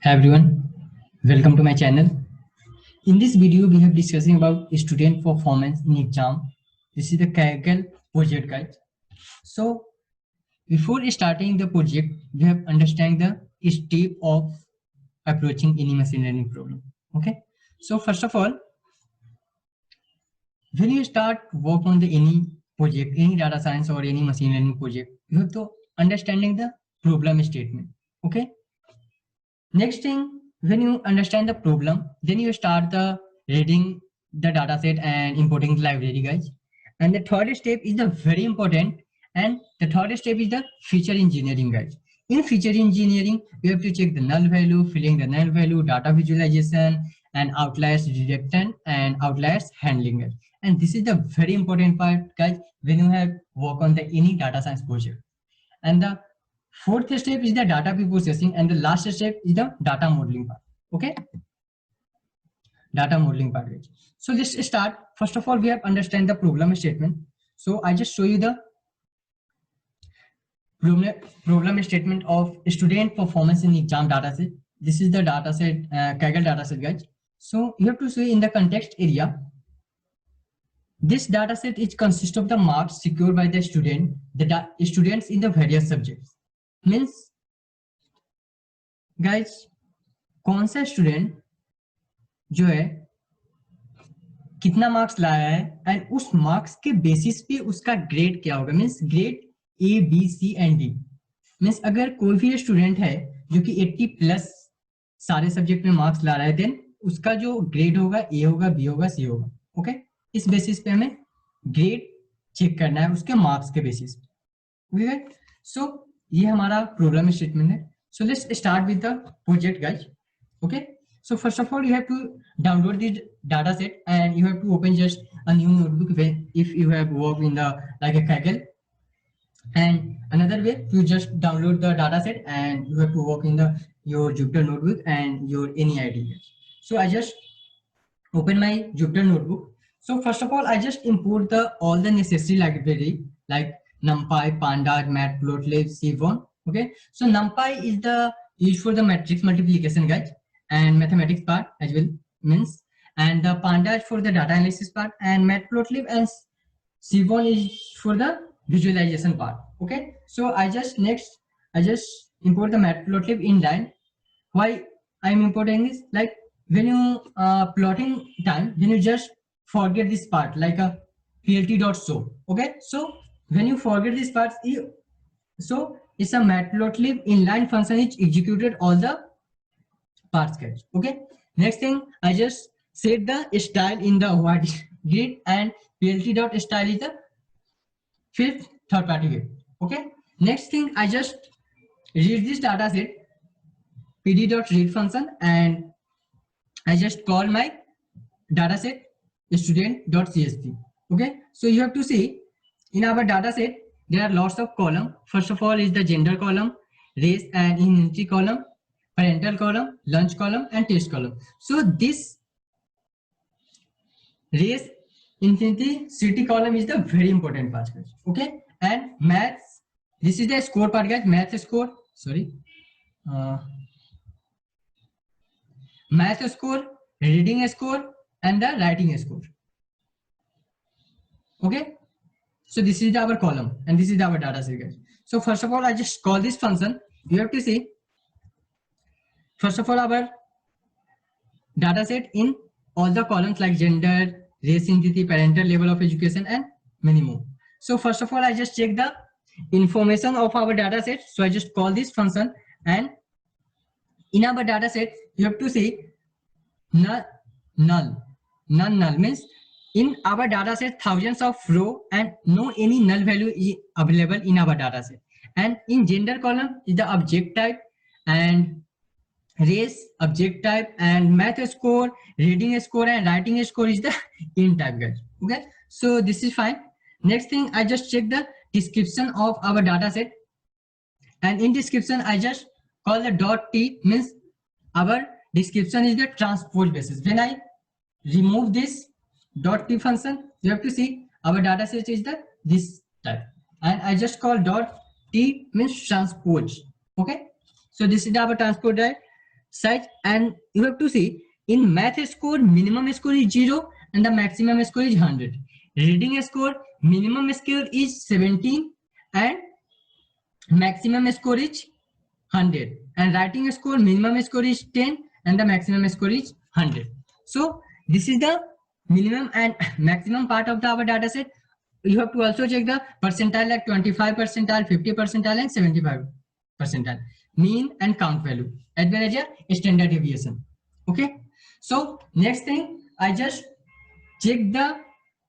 everyone, welcome to my channel. In this video, we have discussing about student performance in exam. This is the Kaggle project, guys. So before starting the project, we have understand the step of approaching any machine learning problem. Okay. So first of all, when you start work on the any project, any data science or any machine learning project, you have to understanding the problem statement. Okay. Next thing, when you understand the problem, then you start the reading the dataset and importing the library, guys. And the third step is the very important, and the third step is the feature engineering, guys. In feature engineering, you have to check the null value, filling the null value, data visualization, and outliers detection and outliers handling, guys. And this is the very important part, guys, when you have work on the any data science project. And the fourth step is the data pre-processing, and the last step is the data modeling part. Okay, data modeling part. So let's start. First of all, we have understand the problem statement. So I just show you the problem statement of student performance in exam dataset. This is the dataset, Kaggle dataset, guys. So you have to see in the context area. This dataset is consist of the marks secured by the student, the students in the various subjects. Means guys कौन सा student जो है कितना marks लाया है and उस marks के basis पे उसका ग्रेड क्या होगा. Means grade A B C and D. Means अगर कोई भी स्टूडेंट है जो कि 80 प्लस सारे सब्जेक्ट में मार्क्स ला रहा है, देन उसका जो ग्रेड होगा ए होगा, बी होगा, सी होगा. ओके, इस बेसिस पे हमें ग्रेड चेक करना है उसके मार्क्स के बेसिस पे. सो ये हमारा प्रॉब्लम स्टेटमेंट है. So let's start with the project, guys. Okay, so first of all, you have to download the data set and you have to open just a new notebook if you have worked in the like a Kaggle. And another way, you just download the data set and you have to work in the your Jupyter notebook and your any idea. So I just open my Jupyter notebook. So first of all, I just import the all the necessary library like NumPy, Pandas, Matplotlib, Sevan. Okay, so NumPy is the used for the matrix multiplication, guys, and mathematics part as well. Means, and the Pandas for the data analysis part, and Matplotlib and Sevan is for the visualization part. Okay, so I just import the Matplotlib in line. Why I'm importing this? Like when you plotting time, then you just forget this part like a plt.show. Okay, so when you forget this part, so it's a matplotlib inline function which executed all the parts, guys. Okay, next thing, I just set the style in the white grid and plt.style is the fifth third party way. Okay, next thing, I just read this data set pd.read function and I just call my data set student.csv. Okay, so you have to see in our data set there are lots of columns. First of all is the gender column, race and immunity column, parental column, lunch column, and test column. So this race, infinity, city column is the very important part, guys. Okay, and maths, this is the score part, guys. Math score, sorry, math score, reading score, and the writing score. Okay. So this is our column and this is our data set, guys. So first of all, I just call this function. You have to see, first of all, our data set in all the columns like gender, race, entity, parental, level of education, and many more. So first of all, I just check the information of our data set. So I just call this function, and in our data set, you have to see null. Null means in our data set thousands of row and no any null value is available in our data set. And in gender column is the object type, and race object type, and math score, reading score, and writing score is the int type, guys. Okay, so this is fine. Next thing, I just check the description of our data set, and in description I just call the dot t. Means our description is the transpose basis. When I remove this dot t function, you have to see our data set is the this type, and I just call dot t means transpose. Okay, so this is our transpose type. size, and you have to see in math score minimum score is 0 and the maximum score is 100. Reading score minimum score is 17 and maximum score is 100, and writing score minimum score is 10 and the maximum score is 100. So this is the minimum and maximum part of our data set. You have to also check the percentile like 25 percentile, 50 percentile and 75 percentile, mean and count value as well as a standard deviation. Okay, so next thing, I just check the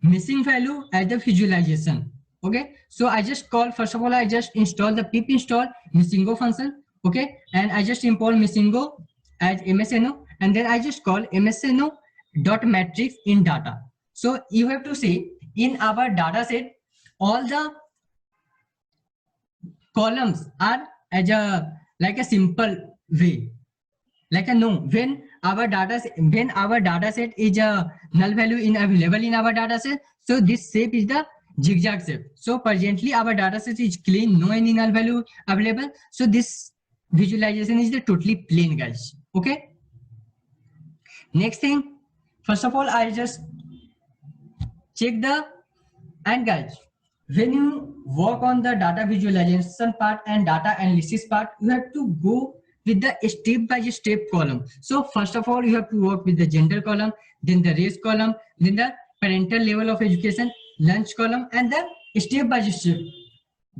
missing value as the visualization. Okay, so I just call, first of all I just install the pip install missingo function. Okay, and I just import missingo as msno, and then I just call msno dot matrix in data. So you have to see in our data set all the columns are as a like a simple way, like a no, when our data set is a null value in available in our data set, so this shape is the zigzag shape. So presently our data set is clean, no any null value available, so this visualization is the totally plain, guys. Okay, next thing, first of all I just check the, and guys, when you work on the data visualization part and data analysis part, you have to go with the step by step column. So first of all you have to work with the gender column, then the race column, then the parental level of education, lunch column, and the step by step,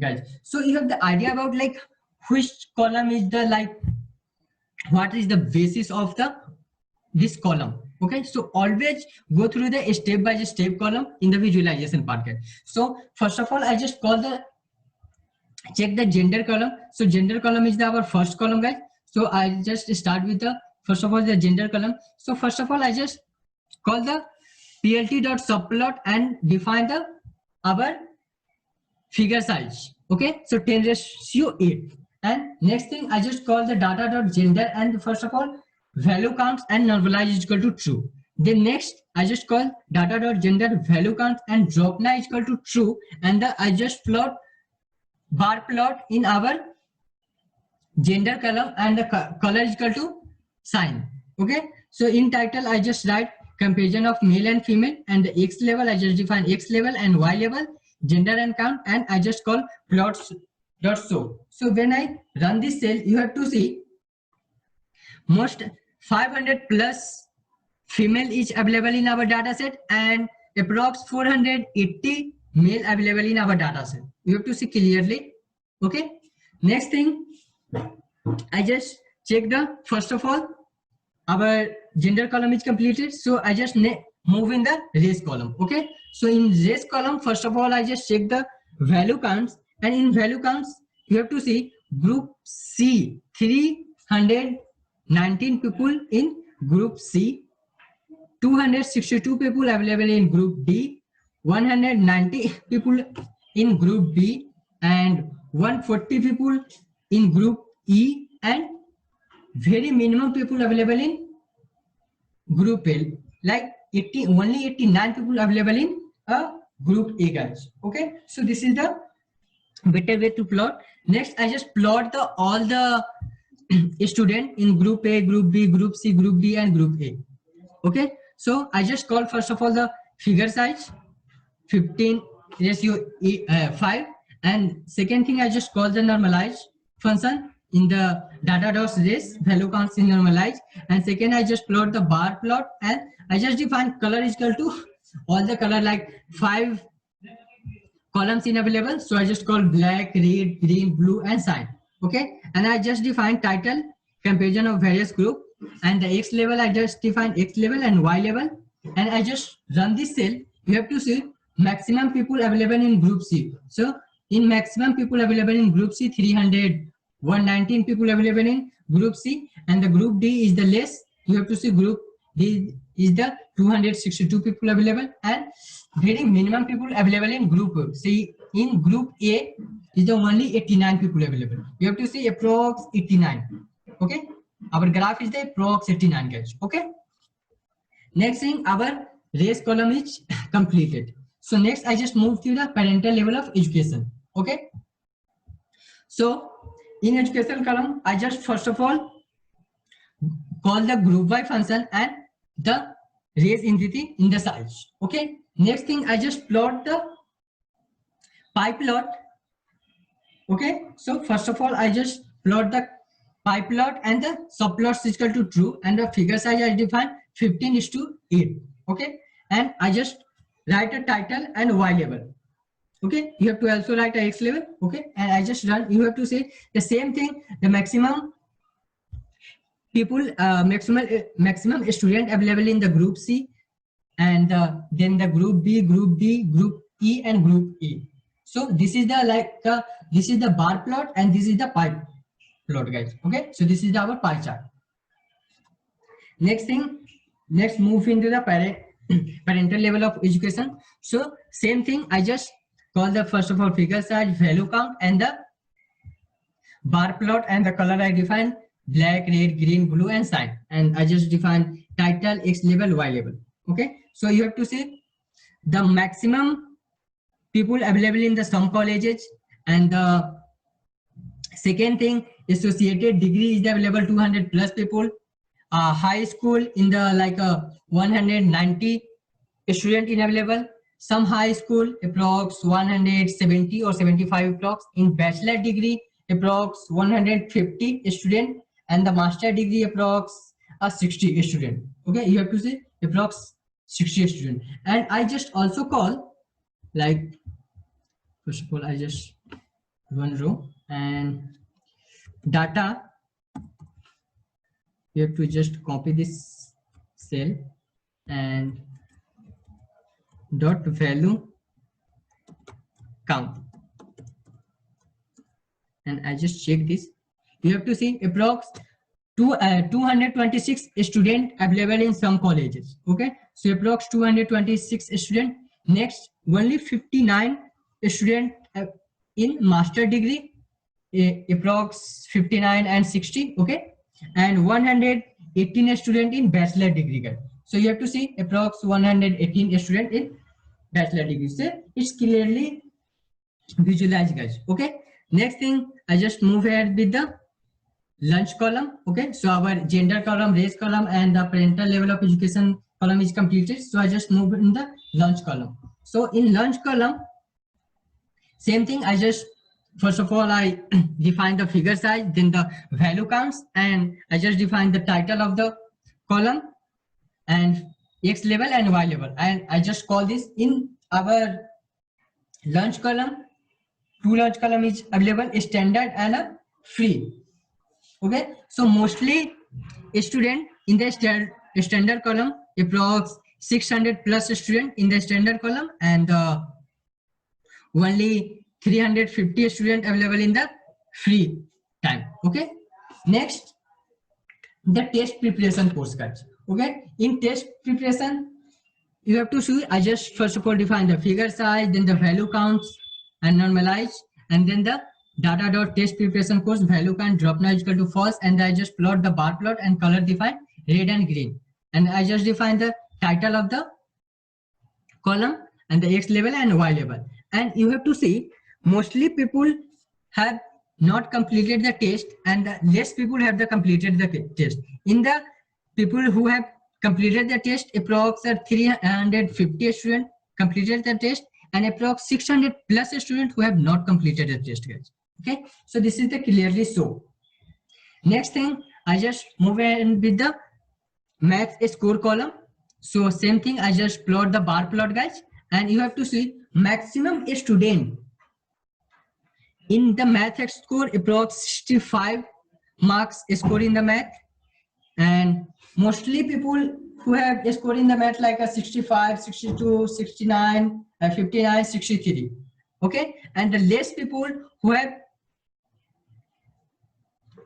guys. So you have the idea about like which column is the like what is the basis of the this column. Okay, so always go through the step by step column in the visualization part, guys. So first of all I just call the check the gender column. So gender column is our first column, guys. So I just start with the first of all the gender column. So first of all I just call the plt dot subplot and define the our figure size. Okay, so 10:8. And next thing I just call the data dot gender, and first of all value counts and normalize is equal to true. Then next I just call data dot gender value counts and drop now is equal to true, and the I just plot bar plot in our gender column and the color is equal to sign. Okay, so in title I just write comparison of male and female, and the x level I just define x level and y level, gender and count, and I just call plots dot show. So when I run this cell, you have to see most 500 plus female is available in our data set and approx 480 male available in our data set. You have to see clearly. Okay, next thing I just check the, first of all our gender column is completed, so I just move in the race column. Okay, so in race column first of all I just check the value counts, and in value counts you have to see group C 319 people in group C, 262 people available in group D, 190 people in group B, and 140 people in group E, and very minimum people available in group L, like only 89 people available in group A, guys. Okay, so this is the better way to plot. Next I just plot the all the student in group A, group B, group C, group D, and group A. Okay, so I just call first of all the figure size 15:5, and second thing I just call the normalize function in the data dot race value counts in normalize, and second I just plot the bar plot, and I just define color is equal to all the color like 5 columns in available, so I just call black, red, green, blue, and sign. Okay, and I just define title comparison of various group, and the x level I just define x level and y level, and I just run this cell. You have to see maximum people available in group C. So in maximum people available in group C 119 people available in group C, and the group D is the less. You have to see group D is the 262 people available, and very minimum people available in group A. See in group A is the only 89 people available. You have to see approx 89. Okay, our graph is the approx 89, guys. Okay, next thing our race column is completed. So next I just move to the parental level of education. Okay, so in education column I just first of all call the group by function and the raise entity in the size. Okay, next thing, I just plot the pie plot. Okay, so first of all, I just plot the pie plot and the subplots is equal to true, and the figure size I define 15:8. Okay, and I just write a title and y label. Okay, you have to also write a x label. Okay, and I just run. You have to say the same thing. The maximum people, maximum student available in the group C, and then the group B, group D, group E, and group E. So this is the this is the bar plot and this is the pie plot, guys. Okay, so this is our pie chart. Next thing, let's move into the parental level of education. So same thing, I just call the first of all figure size, value count, and the bar plot, and the color I define black, red, green, blue, and sign, and I just define title, x label, y label. Okay, so you have to say the maximum people available in the some colleges, and the second thing, associated degree is available 200 plus people. High school in the 190 student in available. Some high school approx 170 or 75 approx. In bachelor degree approx 150 student, and the master degree approx 60 student. Okay, you have to say approx 60 student. And I just also call, like, first of all I just one row and data. You have to just copy this cell and dot value count, and I just check this. You have to see approx 226 student available in some colleges. Okay, so approx 226 student. Next, only 59 student in master degree, approx 59 and 60. Okay, and 118 student in bachelor degree, guys. So you have to see approx 118 student in bachelor degree. So it's clearly visualized, guys. Okay, next thing, I just move ahead with the lunch column. Okay, so our gender column, race column, and the parental level of education column is completed. So I just move in the lunch column. So in lunch column, same thing, I just first of all I define the figure size, then the value counts, and I just define the title of the column and x level and y level, and I just call this in our lunch column. Two lunch column is available, a standard and a free. Okay, so mostly a student in the standard column, approx 600 plus student in the standard column, and only 350 student available in the free time. Okay, next, the test preparation course, guys. Okay, in test preparation you have to see, I just first of all define the figure size, then the value counts and normalize, and then the data dot test preparation course value count drop now is equal to false, and I just plot the bar plot and color define red and green, and I just define the title of the column and the x level and y level. And you have to see, mostly people have not completed the test, and the less people have completed the test. In the people who have completed the test, approx 350 students completed the test, and approx 600 plus students who have not completed the test, guys. Okay, so this is the clearly so. Next thing, I just move in with the math score column. So same thing, I just plot the bar plot, guys, and you have to see maximum student in the math score approx 65 marks score in the math, and mostly people who have scored in the math like a 65, 62, 69, 59, 63. Okay, and the less people who have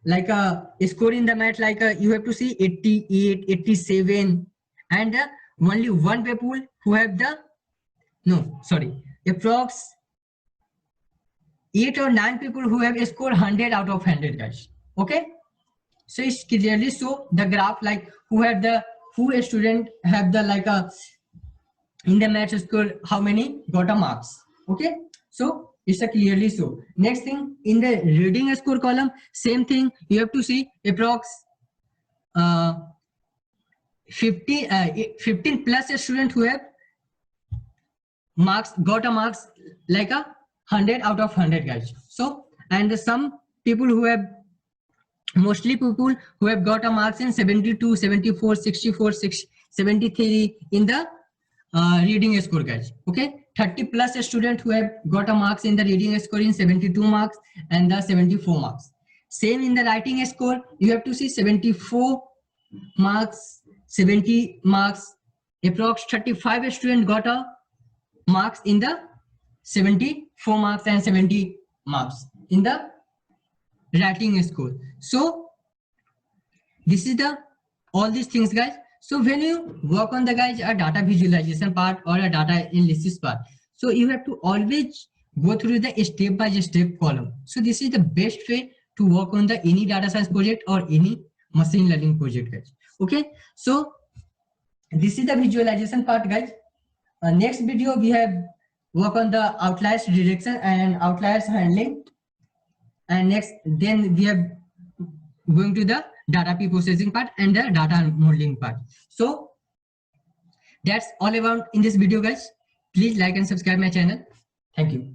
like a score in the math like you have to see 88, 87, and only one people who have the approx 8 or 9 people who have scored 100 out of 100, guys. Okay, so it's clearly so the graph, like who a student have the in the math score, how many got a marks. Okay, so it's a clearly so. Next thing, in the reading score column, same thing, you have to see approx 15 plus a student who have marks, got a marks like a 100 out of 100, guys. So, and some people who have, mostly people who have got a marks in 72, 74, 64, 73 in the reading score, guys. Okay, 30 plus a student who have got a marks in the reading score in 72 marks and the 74 marks. Same in the writing score, you have to see 74 marks, 70 marks, approx 35 student got a marks in the 74 marks and 70 marks in the writing score. So this is the all these things, guys. So when you work on the, guys, a data visualization part or a data analysis part, so you have to always go through the step by step column. So this is the best way to work on the any data science project or any machine learning project, guys. Okay, so this is the visualization part, guys. Next video we have work on the outliers detection and outliers handling, and next then we are going to the data pre-processing part and the data modeling part. So that's all about in this video, guys. Please like and subscribe my channel. Thank you.